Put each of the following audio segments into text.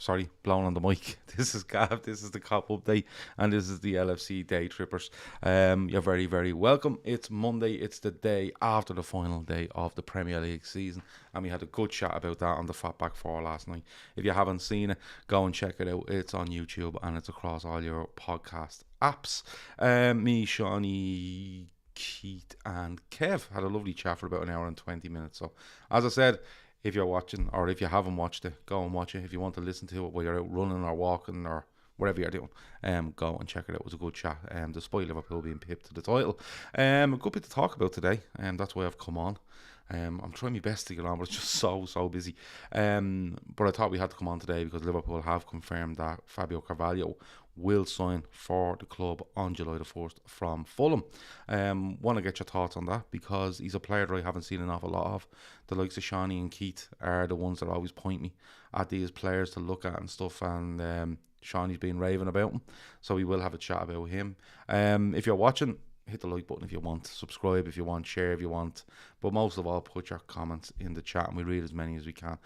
blowing on the mic. This is Gav, this is the COP update, and this is the LFC Daytrippers. You're very, very welcome. It's Monday, it's the day after the final day of the Premier League season, and we had a good chat about that on the Fatback 4 last night. If you haven't seen it, go and check it out. It's on YouTube, and it's across all your podcast apps. Me, Shawnee, Keith and Kev had a lovely chat for about an hour and 20 minutes. So, as I said, if you're watching, or if you haven't watched it, go and watch it. If you want to listen to it while you're out running or walking or whatever you're doing, go and check it out. It was a good chat, despite Liverpool being pipped to the title. A good bit to talk about today, and that's why I've come on. I'm trying my best to get on, but it's just so busy. But I thought we had to come on today because Liverpool have confirmed that Fabio Carvalho will sign for the club on July the 1st from Fulham. Want to get your thoughts on that because he's a player that I haven't seen an awful lot of. The likes of Shawnee and Keith are the ones that always point me at these players to look at and stuff, and Shawnee's been raving about him, so we will have a chat about him. If you're watching, hit the like button if you want, subscribe if you want, share if you want, but most of all, put your comments in the chat and we read as many as we can.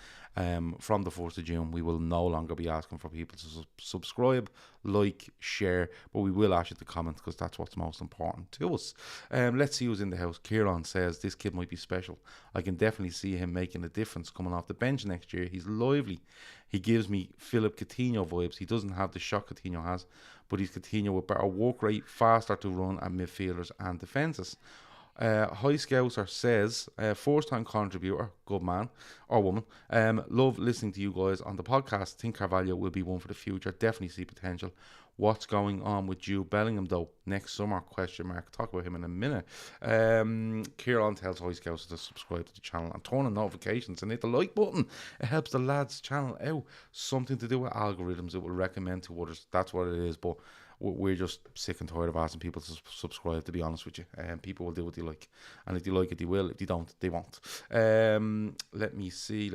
From the 1st of June, we will no longer be asking for people to subscribe, like, share, but we will ask you to comment because that's what's most important to us. Let's see who's in the house. Kieran says, this kid might be special. I can definitely see him making a difference coming off the bench next year. He's lively. He gives me Philip Coutinho vibes. He doesn't have the shot Coutinho has, but he's Coutinho with better work rate, faster to run at midfielders and defences. High Scouser says, first time contributor, good man or woman. Love listening to you guys on the podcast. Think Carvalho will be one for the future. Definitely see potential. What's going on with Jude Bellingham though next summer? Question mark. Talk about him in a minute. Kieran tells High Scouser to subscribe to the channel and turn on notifications and hit the like button. It helps the lads channel out. Something to do with algorithms. It will recommend to others. That's what it is. But we're just sick and tired of asking people to subscribe, to be honest with you. People will do what they like, and if they like it, they will. If they don't, they won't. Let me see.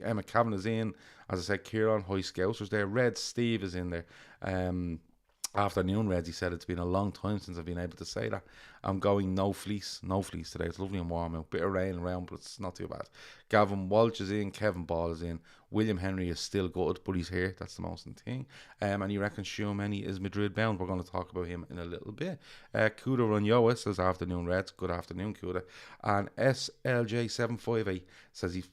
Emma Cavan is in. As I said, Kieran, High Scousers there. Red Steve is in there. Afternoon, Reds, he said it's been a long time since I've been able to say that. I'm going no fleece today. It's lovely and warm out. Bit of rain around, but it's not too bad. Gavin Walsh is in. Kevin Ball is in. William Henry is still good, but he's here. That's the most important thing. And he reckons Tchouameni is Madrid bound. We're going to talk about him in a little bit. Kuda Runyoa says, afternoon, Reds. Good afternoon, Kuda. And SLJ758 says he's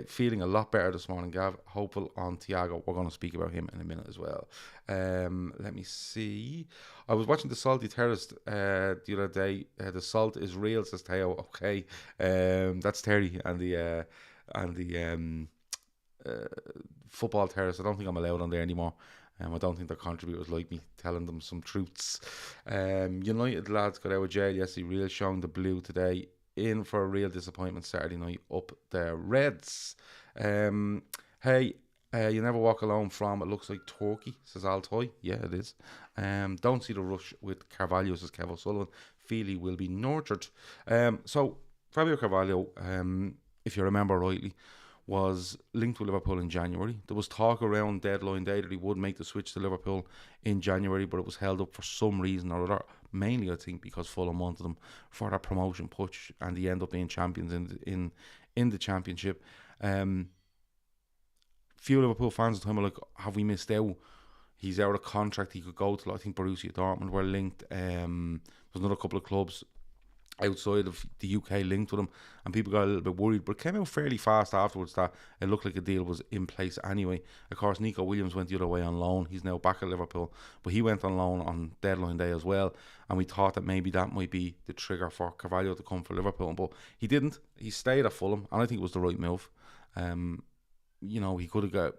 feeling a lot better this morning, Gav. Hopeful on Thiago. We're going to speak about him in a minute as well. Let me see. I was watching the Salty Terrace the other day. The salt is real, says Theo. Okay, that's Terry and the football terrace. I don't think I'm allowed on there anymore. I don't think their contributors like me telling them some truths. United lads got out of jail yesterday. Real showing the blue today. In for a real disappointment Saturday night up the Reds. Hey. You never walk alone from, it looks like Turkey, says Altoy. Yeah, it is. Don't see the rush with Carvalho, says Kev O'Sullivan. Feely will be nurtured. So, Fabio Carvalho, if you remember rightly, was linked with Liverpool in January. There was talk around deadline day that he would make the switch to Liverpool in January, but it was held up for some reason or other. Mainly, I think, because Fulham wanted him for that promotion push, and he ended up being champions in the Championship. Few Liverpool fans at the time were like, have we missed out? He's out of contract. He could go to, I think, Borussia Dortmund were linked. There's another couple of clubs outside of the UK linked with him, and people got a little bit worried, but it came out fairly fast afterwards that it looked like a deal was in place anyway. Of course, Nico Williams went the other way on loan. He's now back at Liverpool, but he went on loan on deadline day as well, and we thought that maybe that might be the trigger for Carvalho to come for Liverpool, but he didn't. He stayed at Fulham, and I think it was the right move. He could have got,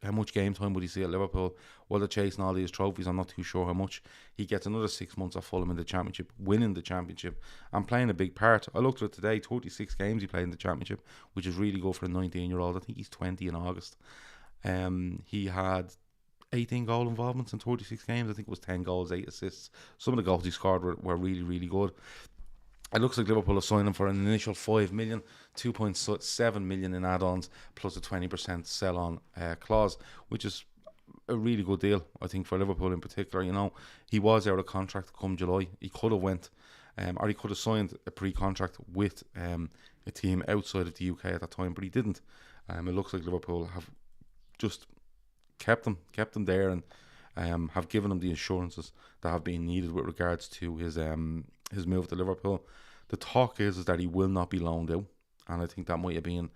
how much game time would he see at Liverpool? While they're chasing all these trophies, I'm not too sure how much. He gets another 6 months at Fulham in the Championship, winning the Championship and playing a big part. I looked at it today, 36 games he played in the Championship, which is really good for a 19-year-old. I think he's 20 in August. He had 18 goal involvements in 36 games. I think it was 10 goals, 8 assists. Some of the goals he scored were really, really good. It looks like Liverpool have signed him for an initial 5 million, 2.7 million in add-ons, plus a 20% sell-on clause, which is a really good deal, I think, for Liverpool in particular. He was out of contract come July. He could have went, or he could have signed a pre-contract with a team outside of the UK at that time, but he didn't. It looks like Liverpool have just kept him there, and have given him the assurances that have been needed with regards to his move to Liverpool. The talk is that he will not be loaned out, and I think that might have been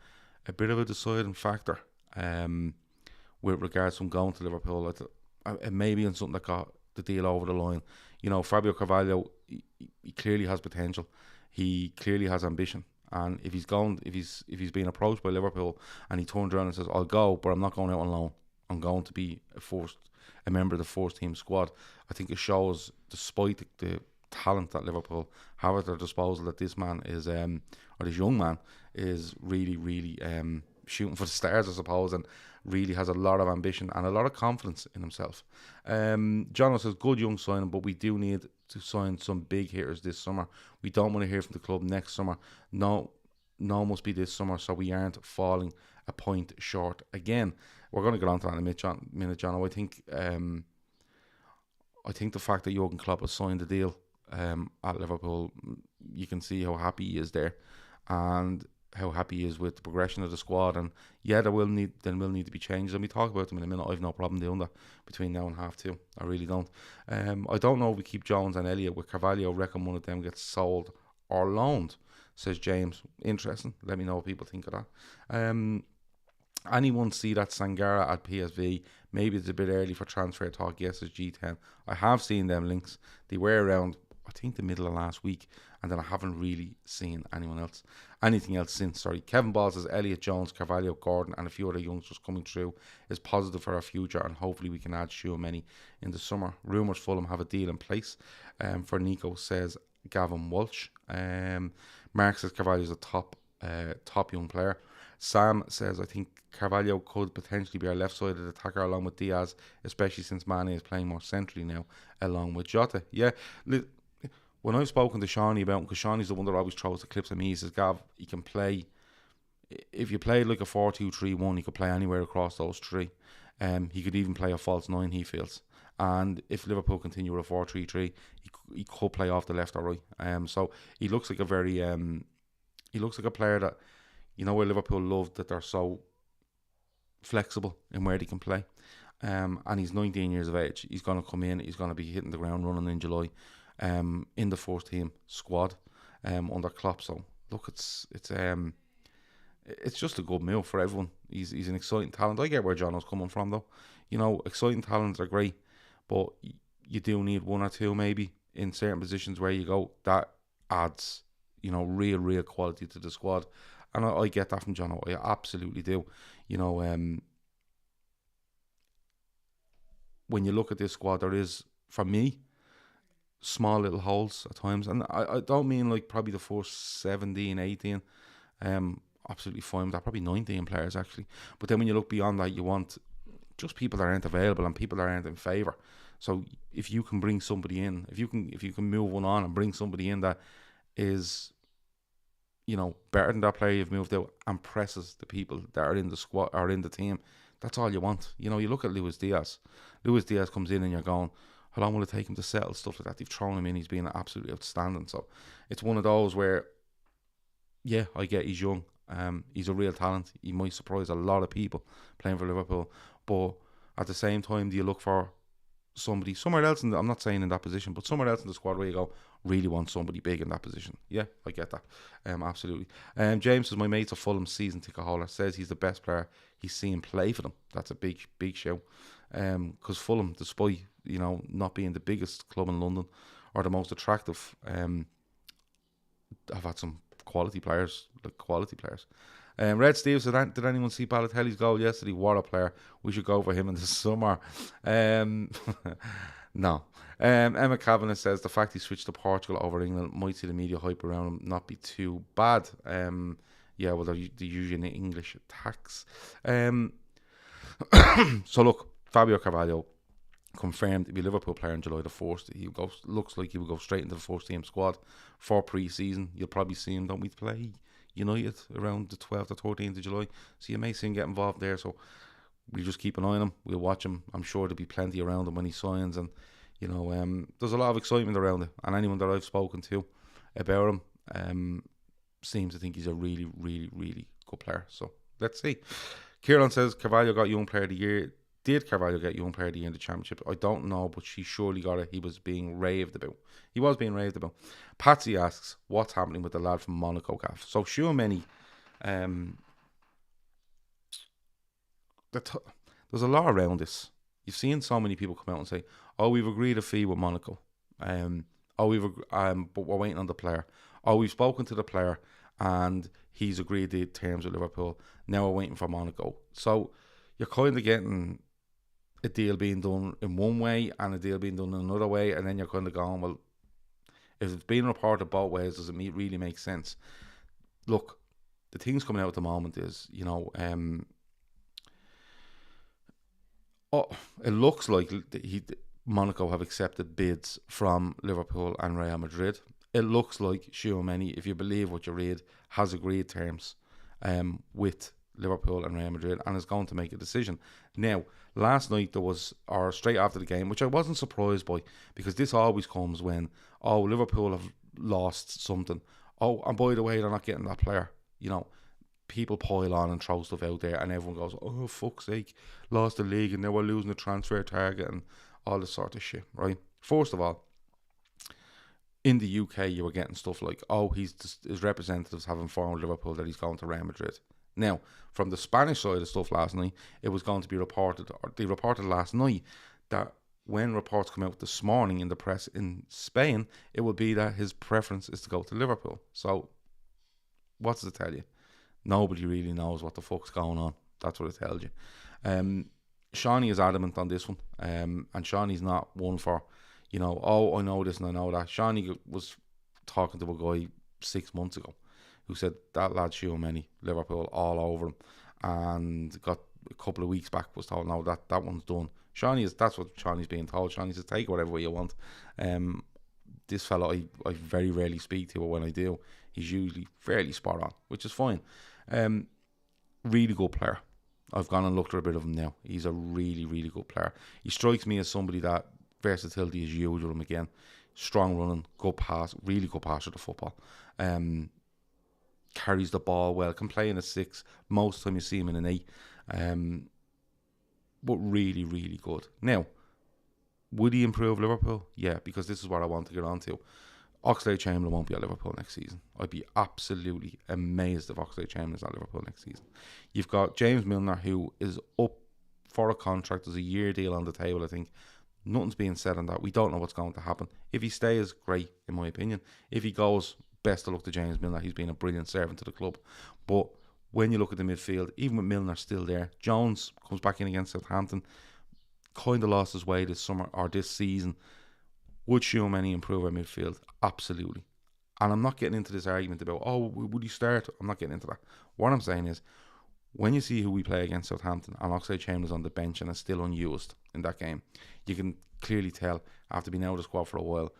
a bit of a deciding factor with regards to him going to Liverpool. It may be something that got the deal over the line. You know, Fabio Carvalho, he clearly has potential. He clearly has ambition. And if he's being approached by Liverpool and he turns around and says, "I'll go, but I'm not going out on loan. I'm going to be a member of the first team squad," I think it shows, despite the talent that Liverpool have at their disposal, that this man is, or this young man is really, really shooting for the stars, I suppose, and really has a lot of ambition and a lot of confidence in himself. John says, "Good young signing, but we do need to sign some big hitters this summer. We don't want to hear from the club next summer. No must be this summer, so we aren't falling a point short again." We're going to get on to that in a minute, John. I think the fact that Jurgen Klopp has signed the deal at Liverpool, you can see how happy he is there, and how happy he is with the progression of the squad. And yeah, there will need to be changes, and we talk about them in a minute. I've no problem doing that between now and half two. I really don't. I don't know if we keep Jones and Elliott. With Carvalho, reckon one of them gets sold or loaned, says James. Interesting. Let me know what people think of that. Anyone see that Sangara at PSV? Maybe it's a bit early for transfer talk. Yes, it's G10. I have seen them links. They were around, I think, the middle of last week, and then I haven't really seen anything else since. Sorry. Kevin Ball says Elliott, Jones, Carvalho, Gordon, and a few other youngsters coming through is positive for our future, and hopefully we can add Tchouameni in the summer. Rumours Fulham have a deal in place. For Nico, says Gavin Walsh. Mark says Carvalho is a top young player. Sam says, "I think Carvalho could potentially be our left-sided attacker along with Diaz, especially since Mane is playing more centrally now, along with Jota." Yeah, when I've spoken to Shawnee about him, because Shawnee's the one that always throws the clips at me, he says, "Gav, he can play, if you played like a 4-2-3-1, he could play anywhere across those three. He could even play a false 9, he feels. And if Liverpool continue with a 4-3-3, he could play off the left or right. So he looks like a very, he looks like a player that, you know, where Liverpool love that they're so flexible in where they can play. And he's 19 years of age. He's going to come in. He's going to be hitting the ground running in July, in the first team squad, under Klopp. So look, it's just a good move for everyone. He's an exciting talent. I get where John was coming from, though. You know, exciting talents are great, but you do need one or two maybe in certain positions where you go that adds, you know, real quality to the squad. And I get that from John. I absolutely do. You know, when you look at this squad, there is, for me, small little holes at times. And I don't mean like probably the first 17, 18. Absolutely fine with that. Probably 19 players, actually. But then when you look beyond that, you want just people that aren't available and people that aren't in favour. So if you can bring somebody in, if you can move one on and bring somebody in that is, you know, better than that player you've moved out and presses the people that are in the squad or in the team, that's all you want. You know, you look at Luis Diaz. Luis Diaz comes in and you're going, how long will it take him to settle, stuff like that. They've thrown him in. He's been absolutely outstanding. So it's one of those where, yeah, I get he's young. He's a real talent. He might surprise a lot of people playing for Liverpool. But at the same time, do you look for somebody somewhere else I'm not saying in that position, but somewhere else in the squad where you go, really want somebody big in that position? Yeah, I get that. Absolutely. James says, my mate's a Fulham season ticket holder, says he's the best player he's seen play for them. That's a big show. Because Fulham, despite, you know, not being the biggest club in London or the most attractive, have had some quality players. Red Steve said, did anyone see Balotelli's goal yesterday? What a player. We should go for him in the summer. No. Emma Kavanagh says, the fact he switched to Portugal over England might see the media hype around him not be too bad. Yeah, well, they're usually in English attacks. So look, Fabio Carvalho confirmed to be a Liverpool player in July the 1st. Looks like he will go straight into the first team squad for pre-season. You'll probably see him, don't we, play United around the 12th or 13th of July. So you may see him get involved there. So we'll just keep an eye on him. We'll watch him. I'm sure there'll be plenty around him when he signs. And, you know, there's a lot of excitement around it. And anyone that I've spoken to about him seems to think he's a really good player. So let's see. Kieran says, Carvalho got Young Player of the Year Did Carvalho get Young Player of the Year in the Championship? I don't know, but she surely got it. He was being raved about. Patsy asks, what's happening with the lad from Monaco, Gaff? So Tchouameni, there's a lot around this. You've seen so many people come out and say, "Oh, we've agreed a fee with Monaco. But we're waiting on the player. Oh, we've spoken to the player and he's agreed the terms with Liverpool. Now we're waiting for Monaco." So you're kind of getting a deal being done in one way and a deal being done in another way, and then you're kind of going, well, if it's being reported both ways, does it really make sense? Look, the things coming out at the moment is, it looks like Monaco have accepted bids from Liverpool and Real Madrid. It looks like Tchouameni, if you believe what you read, has agreed terms with Liverpool and Real Madrid and is going to make a decision. Now, last night or straight after the game, which I wasn't surprised by, because this always comes when, Liverpool have lost something. Oh, and by the way, they're not getting that player. People pile on and throw stuff out there, and everyone goes, "Oh, fuck's sake, lost the league and now we're losing the transfer target," and all this sort of shit, right? First of all, in the UK, you were getting stuff like, his representatives have informed Liverpool that he's going to Real Madrid. Now, from the Spanish side of stuff last night, it was going to be reported, or they reported last night, that when reports come out this morning in the press in Spain, it will be that his preference is to go to Liverpool. So, what does it tell you? Nobody really knows what the fuck's going on. That's what it tells you. Shawnee is adamant on this one. And Shawnee's not one for, I know this and I know that. Shawnee was talking to a guy 6 months ago who said that lad Tchouameni, Liverpool, all over him. And got a couple of weeks back was told, no, that one's done. That's what Shawnee's being told. Shawnee says, take whatever way you want. This fella I very rarely speak to, but when I do, he's usually fairly spot on, which is fine. Really good player. I've gone and looked at a bit of him now. He's a really, really good player. He strikes me as somebody that versatility is huge with him again. Strong running, good pass, really good passer to football. Carries the ball well, can play in a 6. Most of the time you see him in an 8. But really, really good. Now, would he improve Liverpool? Yeah, because this is what I want to get on to. Oxlade-Chamberlain won't be at Liverpool next season. I'd be absolutely amazed if Oxlade-Chamberlain is at Liverpool next season. You've got James Milner, who is up for a contract. There's a year deal on the table, I think. Nothing's being said on that. We don't know what's going to happen. If he stays, great, in my opinion. If he goes, best of luck to James Milner. He's been a brilliant servant to the club. But when you look at the midfield, even with Milner still there, Jones comes back in against Southampton, kind of lost his way this summer or this season. Would Tchouameni improve our midfield? Absolutely. And I'm not getting into this argument about, would he start? I'm not getting into that. What I'm saying is, when you see who we play against Southampton and Oxlade-Chamberlain's on the bench and is still unused in that game, you can clearly tell, after being out of the squad for a while,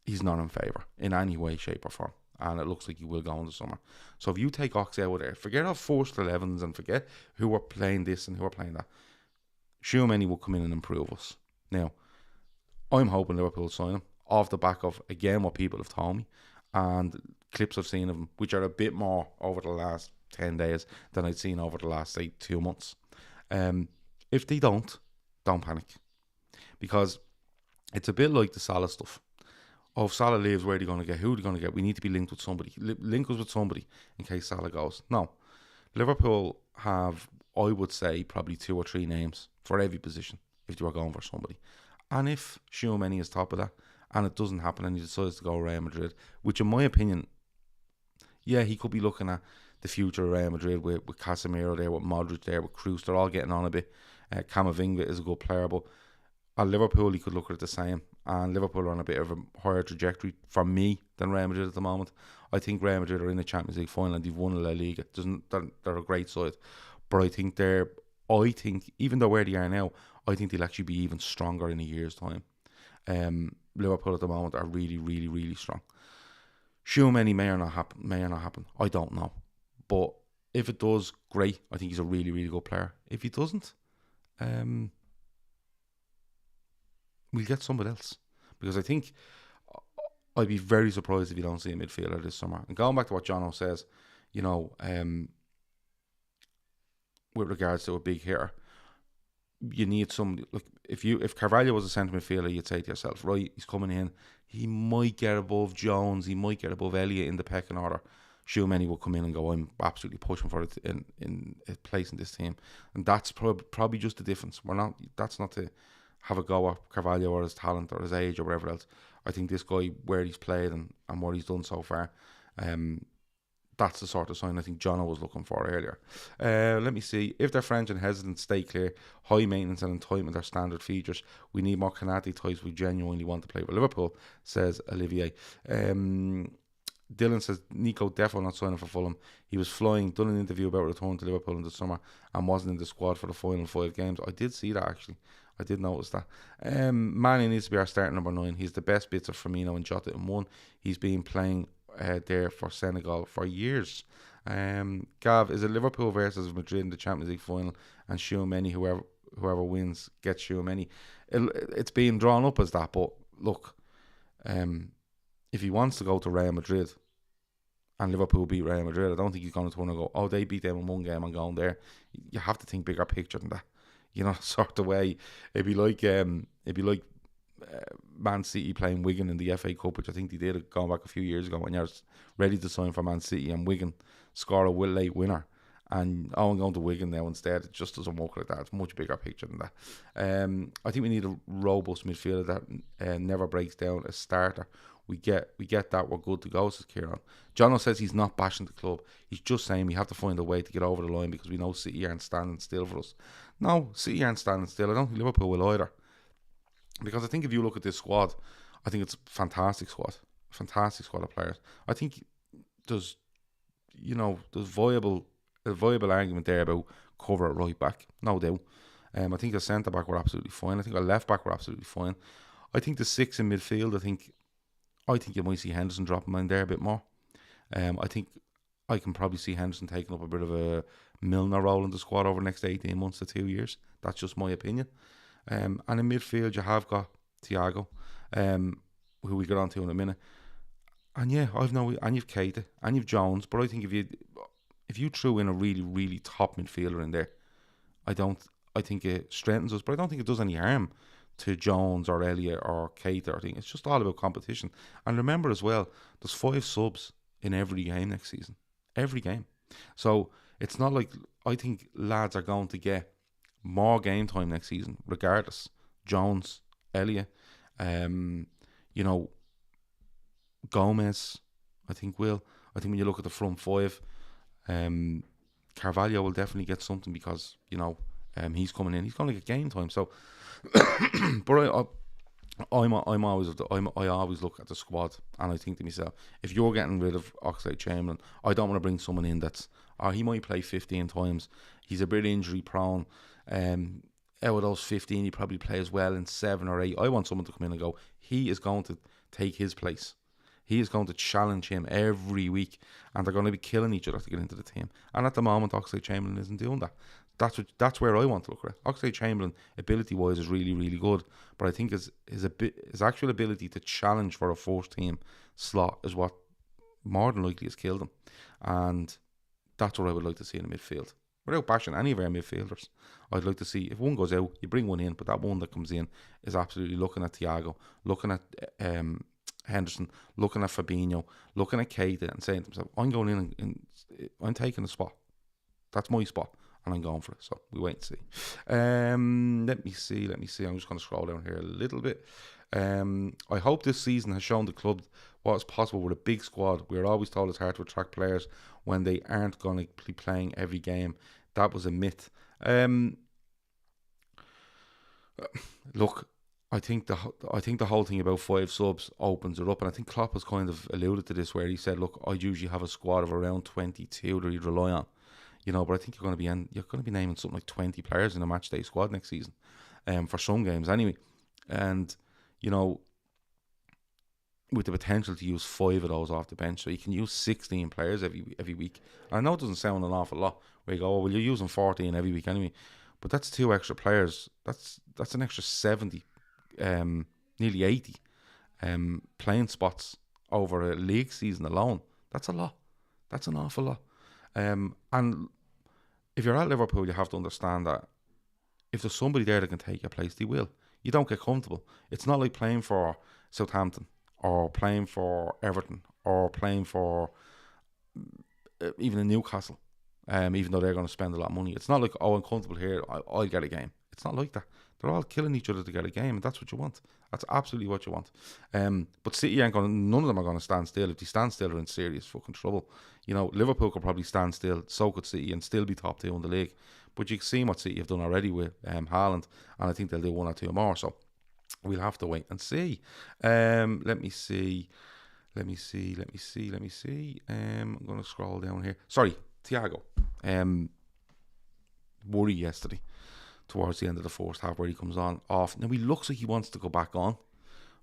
he's not in favour in any way, shape or form. And it looks like he will go in the summer. So if you take Ox out of there, forget our first 11s and forget who are playing this and who are playing that. Tchouameni will come in and improve us. Now, I'm hoping Liverpool sign him off the back of, again, what people have told me and clips I've seen of him, which are a bit more over the last 10 days than I'd seen over the last, say, 2 months. If they don't panic. Because it's a bit like the Salah stuff. If Salah leaves, where are they going to get? Who are they going to get? We need to be linked with somebody. Link us with somebody in case Salah goes. No. Liverpool have, I would say, probably 2 or 3 names for every position if they were going for somebody. And if Tchouameni is top of that, and it doesn't happen and he decides to go Real Madrid, which in my opinion, yeah, he could be looking at the future of Real Madrid with Casemiro there, with Modric there, with Kroos. They're all getting on a bit. Camavinga is a good player, but at Liverpool he could look at it the same. And Liverpool are on a bit of a higher trajectory for me than Real Madrid at the moment. I think Real Madrid are in the Champions League final and they've won La Liga. They're a great side, but I think even though where they are now, I think they'll actually be even stronger in a year's time. Liverpool at the moment are really, really, really strong. Tchouameni may or not happen. I don't know. But if it does, great. I think he's a really, really good player. If he doesn't, we'll get somebody else. Because I think I'd be very surprised if you don't see a midfielder this summer. And going back to what Jono says, with regards to a big hitter, you need some, like, if Carvalho was a centre midfielder, you'd say to yourself, right, he's coming in, he might get above Jones, he might get above Elliott in the pecking order. Tchouameni will come in and go, I'm absolutely pushing for it in a place in this team, and that's probably just the difference. That's not to have a go at Carvalho or his talent or his age or whatever else. I think this guy, where he's played and what he's done so far, that's the sort of sign I think Jono was looking for earlier. Let me see. If they're French and hesitant, stay clear. High maintenance and entitlement are standard features. We need more Canati types. We genuinely want to play for Liverpool, says Olivier. Dylan says, Nico definitely not signing for Fulham. He was flying, done an interview about returning to Liverpool in the summer and wasn't in the squad for the final 5 games. I did see that, actually. I did notice that. Manny needs to be our starting number 9. He's the best bits of Firmino and Jota in one. He's been playing there for Senegal for years. Gav, is it Liverpool versus Madrid in the Champions League final, and Tchouameni, whoever wins gets Tchouameni? It's being drawn up as that, but look, if he wants to go to Real Madrid and Liverpool beat Real Madrid, I don't think he's going to turn and go, oh, they beat them in one game and going there. You have to think bigger picture than that, sort of way. It'd be like Man City playing Wigan in the FA Cup, which I think they did going back a few years ago, when you're ready to sign for Man City and Wigan score a late winner, and I'm going to Wigan now instead. It just doesn't work like that. It's a much bigger picture than that. I think we need a robust midfielder that never breaks down, a starter. We get that, we're good to go, says Kieran. Jono says he's not bashing the club. He's just saying we have to find a way to get over the line because we know City aren't standing still for us. No, City aren't standing still. I don't think Liverpool will either. Because I think if you look at this squad, I think it's a fantastic squad of players. I think there's a viable argument there about cover at right back, no doubt. I think the centre back were absolutely fine. I think our left back were absolutely fine. I think the 6 in midfield, I think you might see Henderson dropping in there a bit more. I think I can probably see Henderson taking up a bit of a Milner role in the squad over the next 18 months to 2 years. That's just my opinion. And in midfield, you have got Thiago, who we get on to in a minute. And yeah, and you've Keita, and you've Jones. But I think if you threw in a really, really top midfielder in there, I think it strengthens us. But I don't think it does any harm to Jones or Elliott or Keita. I think it's just all about competition. And remember as well, there's 5 subs in every game next season. Every game. So it's not like, I think lads are going to get more game time next season, regardless. Jones, Elliott, Gomez, I think when you look at the front 5, Carvalho will definitely get something because, he's coming in. He's going to get game time. So, but I always look at the squad and I think to myself, if you're getting rid of Oxlade-Chamberlain, I don't want to bring someone in he might play 15 times. He's a bit injury prone. Out of those 15, he probably plays well in 7 or 8. I want someone to come in and go, he is going to take his place. He is going to challenge him every week, and they're going to be killing each other to get into the team. And at the moment, Oxlade-Chamberlain isn't doing that. That's where I want to look at. Oxlade-Chamberlain, ability-wise, is really, really good, but I think his actual ability to challenge for a first team slot is what more than likely has killed him. And that's what I would like to see in the midfield. Without bashing any of our midfielders, I'd like to see, if one goes out, you bring one in, but that one that comes in is absolutely looking at Thiago, looking at Henderson, looking at Fabinho, looking at Keita and saying to himself, I'm going in and I'm taking a spot. That's my spot and I'm going for it. So we wait and see. Let me see. I'm just going to scroll down here a little bit. I hope this season has shown the club what is possible with a big squad. We're always told it's hard to attract players when they aren't going to be playing every game. That was a myth. Look, I think the whole thing about 5 subs opens it up, and I think Klopp has kind of alluded to this, where he said, "Look, I usually have a squad of around 22 that he'd rely on, but I think you're going to be naming something like 20 players in a match day squad next season, for some games anyway, and with the potential to use 5 of those off the bench, so you can use 16 players every week. And I know it doesn't sound an awful lot, where you go, oh, well, you're using 14 every week anyway, but that's 2 extra players. That's an extra 70, nearly 80 playing spots over a league season alone. That's a lot. That's an awful lot. And if you're at Liverpool, you have to understand that if there's somebody there that can take your place, they will. You don't get comfortable. It's not like playing for Southampton or playing for Everton or playing for even in Newcastle, even though they're going to spend a lot of money. It's not like, oh, I'm comfortable here, I'll get a game. It's not like that. They're all killing each other to get a game, and that's what you want. That's absolutely what you want. But City ain't going to, none of them are going to stand still. If they stand still, they're in serious fucking trouble. You know, Liverpool could probably stand still, so could City, and still be top 2 in the league. But you've seen what City have done already with Haaland, and I think they'll do 1 or 2 more. So we'll have to wait and see. Let me see. I'm going to scroll down here. Sorry, Thiago. Worry yesterday towards the end of the first half where he comes on off. Now he looks like he wants to go back on,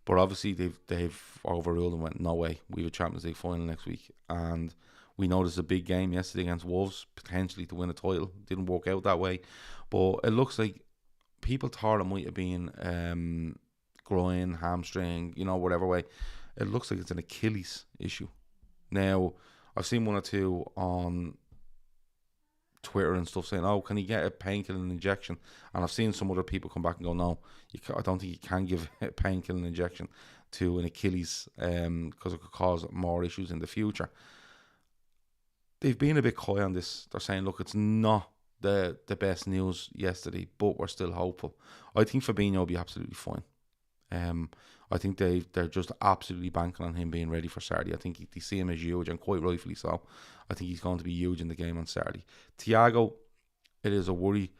but obviously they've overruled and went, no way, we have a Champions League final next week, and we know there's a big game yesterday against Wolves, potentially to win a title. Didn't work out that way, but it looks like people thought it might have been groin, hamstring, whatever way. It looks like it's an Achilles issue. Now, I've seen 1 or 2 on Twitter and stuff saying, oh, can he get a painkilling injection? And I've seen some other people come back and go, no, I don't think you can give a painkilling injection to an Achilles because it could cause more issues in the future. They've been a bit coy on this. They're saying, look, it's not the best news yesterday, but we're still hopeful. I think Fabinho will be absolutely fine. I think they're just absolutely banking on him being ready for Saturday. I think they see him as huge, and quite rightfully so. I think he's going to be huge in the game on Saturday. Thiago, it is a worry.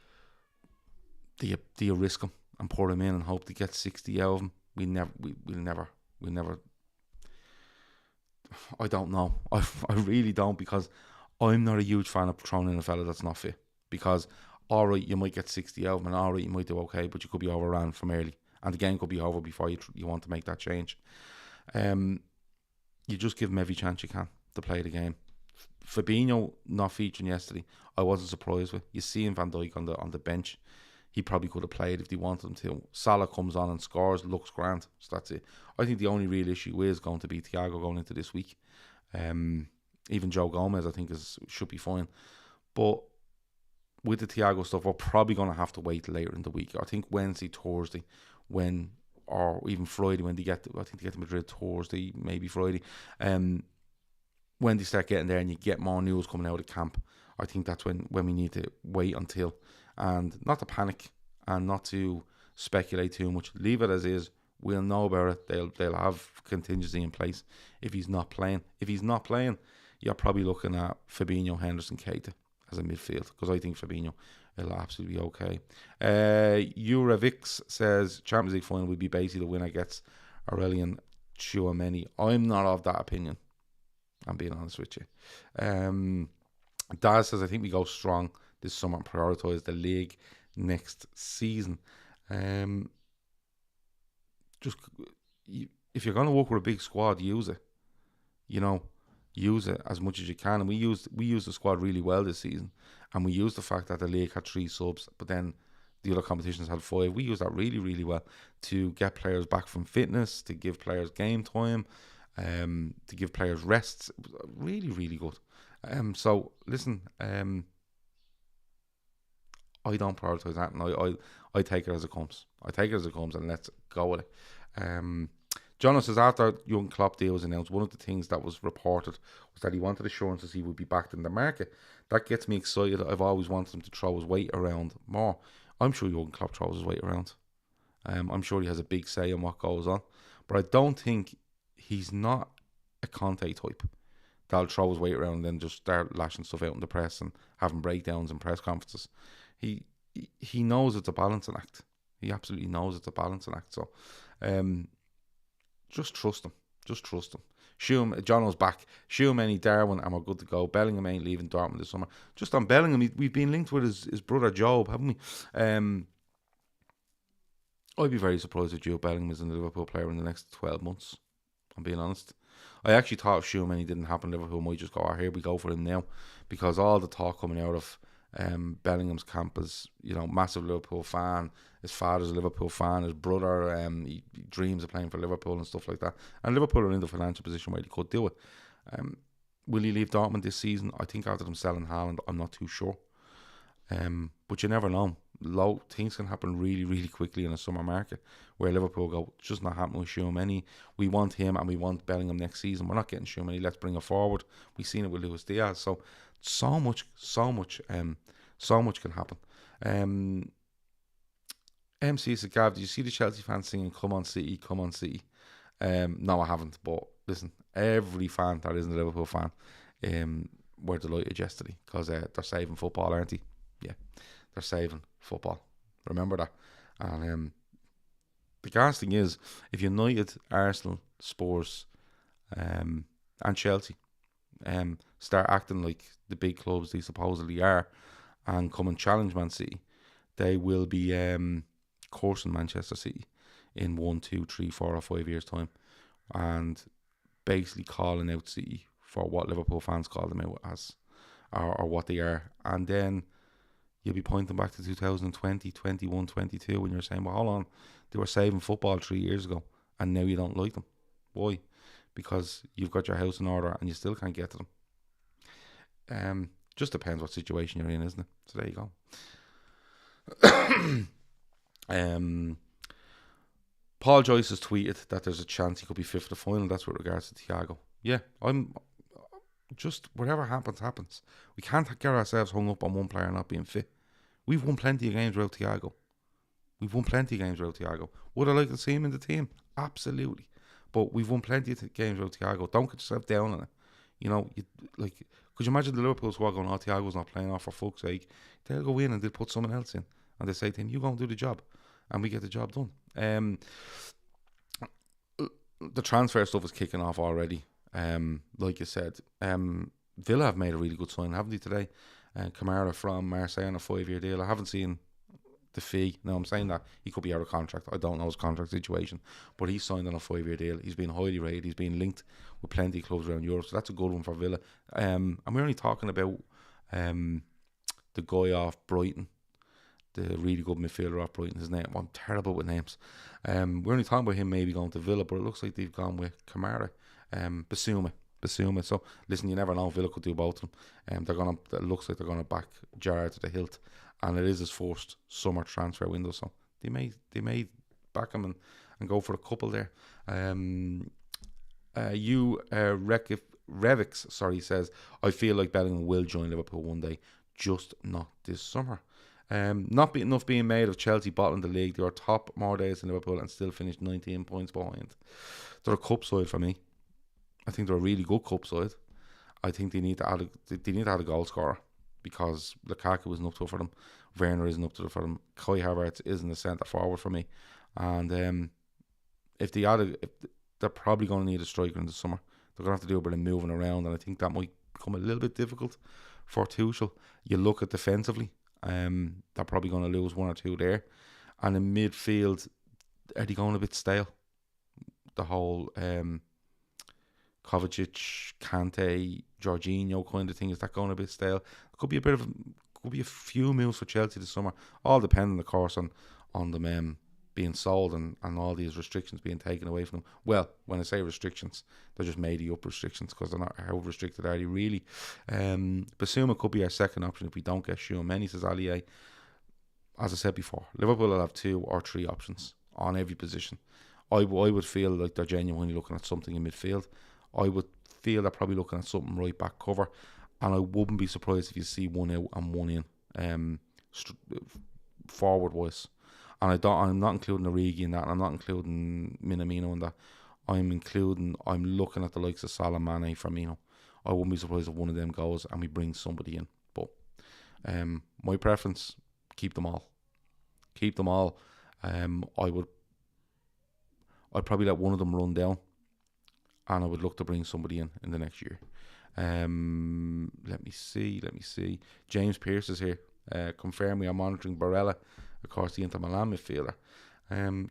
Do you risk him and pour him in and hope to get 60 out of him? We'll never. I don't know. I really don't, because I'm not a huge fan of throwing in a fella that's not fit. Because all right, you might get 60 out of him, and all right, you might do okay, but you could be overran from early. And the game could be over before you want to make that change. You just give him every chance you can to play the game. Fabinho not featuring yesterday, I wasn't surprised with. You see Van Dijk on the bench. He probably could have played if they wanted him to. Salah comes on and scores, looks grand. So that's it. I think the only real issue is going to be Thiago going into this week. Even Joe Gomez, I think, should be fine. But with the Thiago stuff, we're probably going to have to wait later in the week. I think Wednesday, Thursday, or even Friday when they get to Madrid Thursday, maybe Friday, when they start getting there and you get more news coming out of camp, I think that's when we need to wait until, and not to panic and not to speculate too much. Leave it as is. We'll know about it. They'll have contingency in place if he's not playing. If he's not playing, you're probably looking at Fabinho, Henderson, Keita as a midfield, because I think Fabinho will absolutely be okay. Eurovix says Champions League final will be basically the winner gets Aurelian Tchouameni. I'm not of that opinion, I'm being honest with you. Daz says I think we go strong this summer and prioritise the league next season. If you're going to work with a big squad, use it. Use it as much as you can. And we used the squad really well this season, and we used the fact that the league had 3 subs, but then the other competitions had 5. We used that really, really well to get players back from fitness, to give players game time, to give players rests. It was really, really good. So listen, I don't prioritise that, and I take it as it comes. And let's go with it. John says after young Klopp deal was announced, one of the things that was reported was that he wanted assurances he would be backed in the market. That gets me excited. I've always wanted him to throw his weight around more. I'm sure young Klopp throws his weight around. I'm sure he has a big say in what goes on, but I don't think he's not a Conte type that'll throw his weight around and then just start lashing stuff out in the press and having breakdowns in press conferences. He knows it's a balancing act. He absolutely knows it's a balancing act. So, just trust him. Jono's back. Tchouameni, Darwin, and we're good to go. Bellingham ain't leaving Dortmund this summer. Just on Bellingham, we've been linked with his brother Job, haven't we? I'd be very surprised if Jude Bellingham is a Liverpool player in the next 12 months. I'm being honest. I actually thought if Tchouameni didn't happen, Liverpool might just go, here we go for him now, because all the talk coming out of Bellingham's camp is, massive Liverpool fan. His father's a Liverpool fan. His brother, he dreams of playing for Liverpool and stuff like that. And Liverpool are in the financial position where they could do it. Will he leave Dortmund this season? I think after them selling Haaland, I'm not too sure. But you never know. things can happen really, really quickly in a summer market where Liverpool go, it's just not happening with Tchouameni. We want him and we want Bellingham next season. We're not getting Tchouameni. Let's bring it forward. We've seen it with Luis Diaz. So much can happen. MC said, Gav, did you see the Chelsea fans singing "Come on City, come on City"? No, I haven't. But listen, every fan that isn't a Liverpool fan, were delighted yesterday because they're saving football, aren't they? Yeah, they're saving football. Remember that. And the gas thing is, if United, Arsenal, Spurs, and Chelsea start acting like the big clubs they supposedly are and come and challenge Man City, they will be coursing Manchester City in 1, 2, 3, 4 or 5 years time and basically calling out City for what Liverpool fans call them out as or what they are. And then you'll be pointing back to 2020, 21, 22 when you're saying, well, hold on, they were saving football 3 years ago and now you don't like them. Why? Because you've got your house in order and you still can't get to them. Just depends what situation you're in, isn't it? So there you go. Paul Joyce has tweeted that there's a chance he could be fifth to final. That's with regards to Thiago. Yeah, I'm just, whatever happens. We can't get ourselves hung up on one player not being fit. We've won plenty of games without Thiago. Would I like to see him in the team? Absolutely. But we've won plenty of games without Thiago. Don't get yourself down on it. You know, could you imagine the Liverpool squad going, oh, Thiago's not playing off for fuck's sake? They'll go in and they'll put someone else in. And they say to him, you go and do the job. And we get the job done. The transfer stuff is kicking off already. Like you said, Villa have made a really good sign, haven't they, today? Kamara from Marseille on a 5-year deal. I haven't seen the fee. Now, I'm saying that he could be out of contract. I don't know his contract situation, but he's signed on a 5-year deal. He's been highly rated. He's been linked with plenty of clubs around Europe, so that's a good one for Villa. And we're only talking about the guy off Brighton, the really good midfielder off Brighton. His name, I'm terrible with names. We're only talking about him maybe going to Villa, but it looks like they've gone with Kamara, Basuma. So listen, you never know. Villa could do both of them. It looks like they're gonna back Gerrard to the hilt, and it is his first summer transfer window, so they may back him and go for a couple there. Revix says, I feel like Bellingham will join Liverpool one day, just not this summer. Not be enough being made of Chelsea bottling the league. They are top more days than Liverpool and still finished 19 points behind. They're a cup side for me. I think they're a really good cup side. I think they need to add a goal scorer because Lukaku isn't up to it for them. Werner isn't up to it for them. Kai Havertz isn't a centre forward for me. And if they're probably going to need a striker in the summer. They're going to have to do a bit of moving around, and I think that might become a little bit difficult for Tuchel. You look at defensively, they're probably going to lose one or two there. And in midfield, are they going a bit stale? The whole Kovacic, Kante, Jorginho kind of thing, is that going a bit stale? It could be a few moves for Chelsea this summer, all depending, of course, on them being sold and all these restrictions being taken away from them. Well, when I say restrictions, they're just made up restrictions because they're not, how restricted are they really? Basuma could be our second option if we don't get Tchouameni, says Allier. As I said before, Liverpool will have 2 or 3 options on every position. I would feel like they're genuinely looking at something in midfield. I would feel they're probably looking at something right back cover, and I wouldn't be surprised if you see one out and one in, forward wise. And I'm not including Origi in that, and I'm not including Minamino in that. I'm looking at the likes of Salah, Mane, Firmino. I wouldn't be surprised if one of them goes and we bring somebody in. But my preference, keep them all. I'd probably let one of them run down, and I would look to bring somebody in the next year. Let me see. James Pearce is here. Confirm we are monitoring Barella, of course, the Inter Milan midfielder.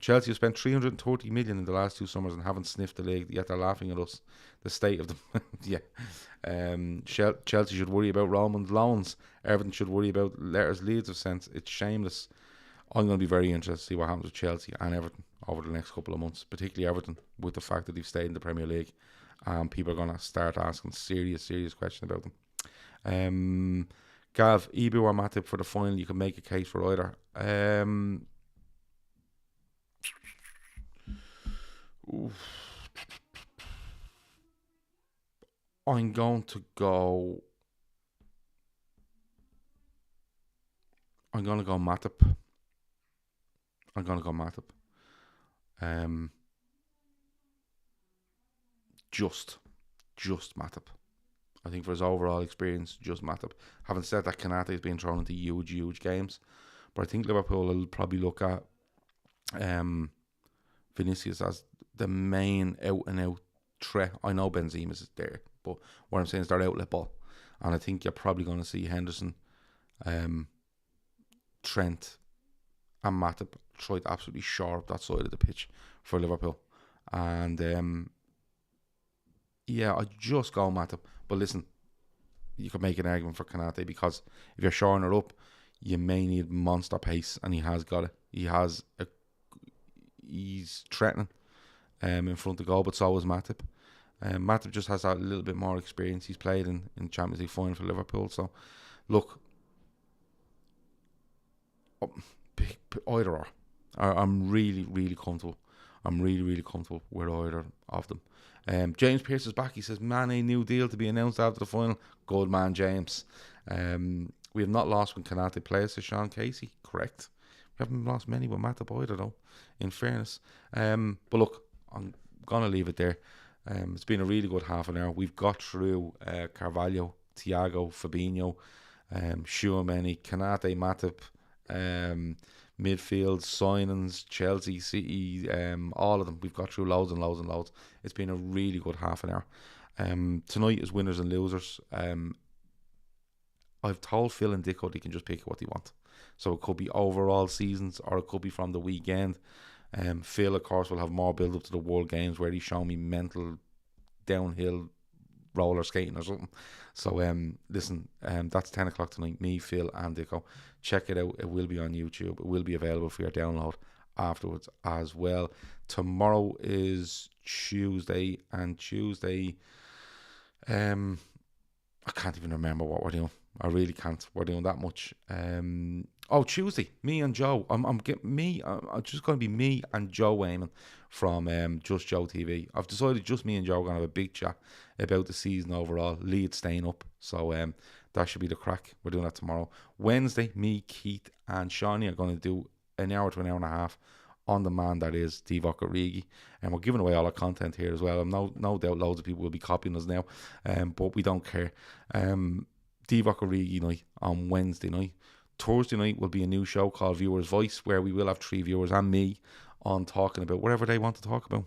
Chelsea have spent 330 million in the last 2 summers and haven't sniffed the league, yet they're laughing at us. The state of them. Yeah. Chelsea should worry about Roman's loans. Everton should worry about letters Leeds have sent. It's shameless. I'm going to be very interested to see what happens with Chelsea and Everton over the next couple of months, particularly Everton, with the fact that they've stayed in the Premier League. People are going to start asking serious questions about them. Gav, Ibu or Matip for the final? You can make a case for either. I'm going to go Matip. Just Matip. I think for his overall experience, just Matip. Having said that, Kanate has been thrown into huge games. But I think Liverpool will probably look at Vinicius as the main out-and-out threat. I know Benzema is there, but what I'm saying is their outlet ball. And I think you're probably going to see Henderson, Trent and Matip try to absolutely shore up that side of the pitch for Liverpool. And I just go Matip. But listen, you could make an argument for Kanate, because if you're shoring it up, you may need monster pace, and he has got it. He's threatening in front of goal, but so is Matip. Matip just has a little bit more experience. He's played in Champions League final for Liverpool. So, look, either or. I'm really comfortable. I'm really comfortable with either of them. James Pearce is back. He says, Mane, new deal to be announced after the final. Good man, James. We have not lost when Kanate plays, says Sean Casey. Correct. We haven't lost many with Matip either, though, in fairness. But look, I'm going to leave it there. It's been a really good half an hour. We've got through Carvalho, Thiago, Fabinho, Tchouameni, Kanate, Matip, midfield, signings, Chelsea, City, all of them. We've got through loads and loads. It's been a really good half an hour. Tonight is winners and losers. I've told Phil and Dicko they can just pick what they want. So it could be overall seasons, or it could be from the weekend. Phil, of course, will have more build up to the World Games, where he's shown me mental downhill roller skating or something. So listen, that's 10 o'clock tonight. Me, Phil and Dicko. Check it out. It will be on YouTube. It will be available for your download afterwards as well. Tomorrow is Tuesday, and Tuesday, I can't even remember what we're doing. I really can't. We're doing that much. Tuesday, me and Joe. I'm just going to be me and Joe Wayman from Just Joe TV. I've decided just me and Joe are going to have a big chat about the season overall. Leeds staying up, so that should be the crack. We're doing that tomorrow. Wednesday, me, Keith, and Shawnee are going to do an hour to an hour and a half on the man that is Divock Origi, and we're giving away all our content here as well. No doubt loads of people will be copying us now, but we don't care. Divock Origi night on Wednesday night. Thursday night will be a new show called Viewer's Voice, where we will have 3 viewers and me on talking about whatever they want to talk about.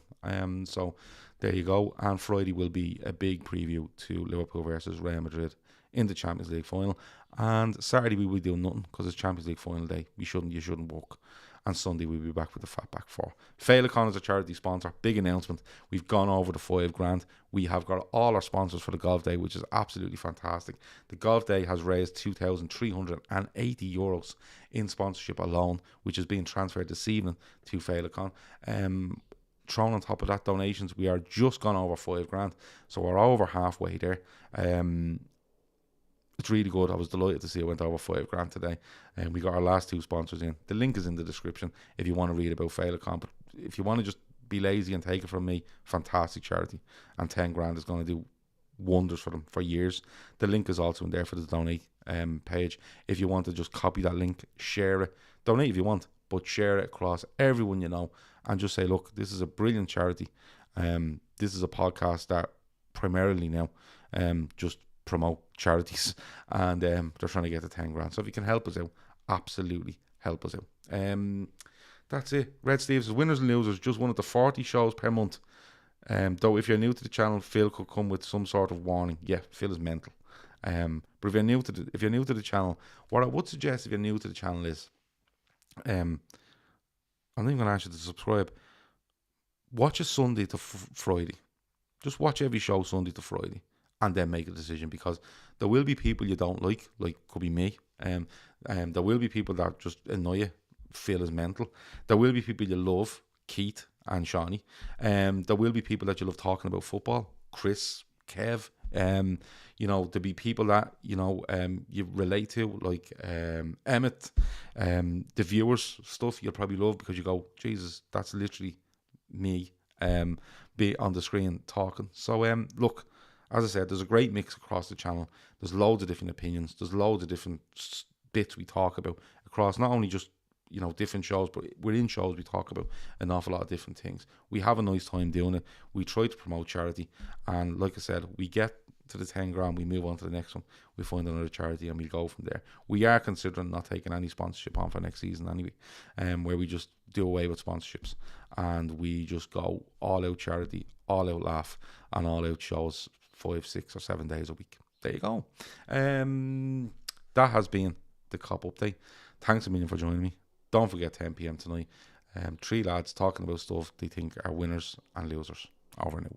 So there you go. And Friday will be a big preview to Liverpool versus Real Madrid in the Champions League final. And Saturday we will do nothing, because it's Champions League final day. You shouldn't work. And Sunday we'll be back with the Fatback 4. Féileacáin is a charity sponsor. Big announcement. We've gone over the $5,000. We have got all our sponsors for the golf day, which is absolutely fantastic. The golf day has raised €2,380 in sponsorship alone, which is being transferred this evening to Féileacáin. Thrown on top of that, donations, we are just gone over $5,000, so we're over halfway there. It's really good. I was delighted to see it went over $5,000 today, and we got our last 2 sponsors in. The link is in the description if you want to read about Féileacáin. But if you want to just be lazy and take it from me, fantastic charity, and $10,000 is going to do wonders for them for years. The link is also in there for the donate page. If you want to just copy that link, share it, donate if you want, but share it across everyone you know, and just say, look, this is a brilliant charity. This is a podcast that primarily now just promote charities, and they're trying to get to $10,000. So if you can help us out, absolutely help us out. That's it. Red Steve's winners and losers, just one of the 40 shows per month. Though if you're new to the channel, Phil could come with some sort of warning. Yeah, Phil is mental. But if you're new to the channel, what I would suggest if you're new to the channel is, I'm not even going to ask you to subscribe. Watch a Sunday to Friday. Just watch every show Sunday to Friday, and then make a decision, because there will be people you don't like could be me. There will be people that just annoy you, Phil is mental. There will be people you love, Keith and Shawnee. There will be people that you love talking about football, Chris, Kev, You know, to be people that, you know, you relate to, like Emmett, the viewers stuff you'll probably love, because you go, Jesus, that's literally me be on the screen talking. So look, as I said, there's a great mix across the channel. There's loads of different opinions. There's loads of different bits we talk about across not only just, you know, different shows, but within shows we talk about an awful lot of different things. We have a nice time doing it. We try to promote charity, and like I said, we get to the 10 grand, we move on to the next one, we find another charity, and we go from there. We are considering not taking any sponsorship on for next season anyway, where we just do away with sponsorships and we just go all out charity, all out laugh, and all out shows 5, 6 or 7 days a week. There you go. That has been the Cop Update. Thanks a million for joining me. Don't forget 10 p.m. tonight. 3 lads talking about stuff they think are winners and losers. Over now.